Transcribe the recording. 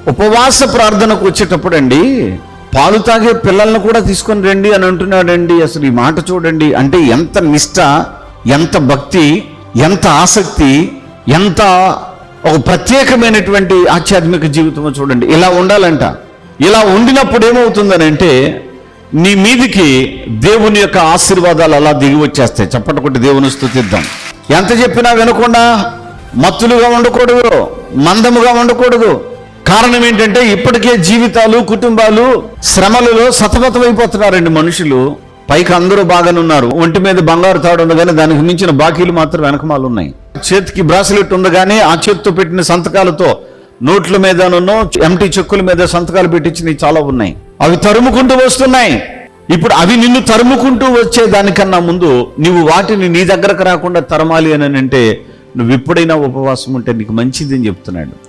ఉపవాస ప్రార్థనకు వచ్చేటప్పుడు అండి, పాలు తాగే పిల్లల్ని కూడా తీసుకొని రండి అని అంటున్నాడండి. అసలు ఈ మాట చూడండి. అంటే ఎంత నిష్ఠ, ఎంత భక్తి, ఎంత ఆసక్తి, ఎంత ఒక ప్రత్యేకమైనటువంటి ఆధ్యాత్మిక జీవితమో చూడండి. ఇలా ఉండాలంట. ఇలా ఉండినప్పుడు ఏమవుతుందని అంటే, నీ మీదికి దేవుని యొక్క ఆశీర్వాదాలు అలా దిగి వచ్చేస్తాయి. చప్పట కొట్టి దేవుని స్తుతిద్దాం. ఎంత చెప్పినా వినకుండా మత్తులుగా ఉండకూడదు, మందముగా ఉండకూడదు. కారణం ఏంటంటే, ఇప్పటికే జీవితాలు, కుటుంబాలు శ్రమలలో సతమతమైపోతున్నారండి మనుషులు. పైకి అందరూ బాగానే ఉన్నారు, ఒంటి మీద బంగారు తాడు ఉంది కానీ దానికి మించిన బాకీలు మాత్రం వెనకమాలు ఉన్నాయి. చేతికి బ్రాస్లెట్ ఉంది కానీ ఆ చేతితో పెట్టిన సంతకాలతో నోట్ల మీదనో ఎంటీ చెక్కుల మీద సంతకాలు పెట్టించినవి చాలా ఉన్నాయి. అవి తరుముకుంటూ వస్తున్నాయి. ఇప్పుడు అవి నిన్ను తరుముకుంటూ వచ్చే దానికన్నా ముందు నీవు వాటిని నీ దగ్గరకు రాకుండా తరమాలి అని అంటే, నువ్వు ఎప్పుడైనా ఉపవాసం ఉంటే నీకు మంచిది అని చెప్తున్నాడు.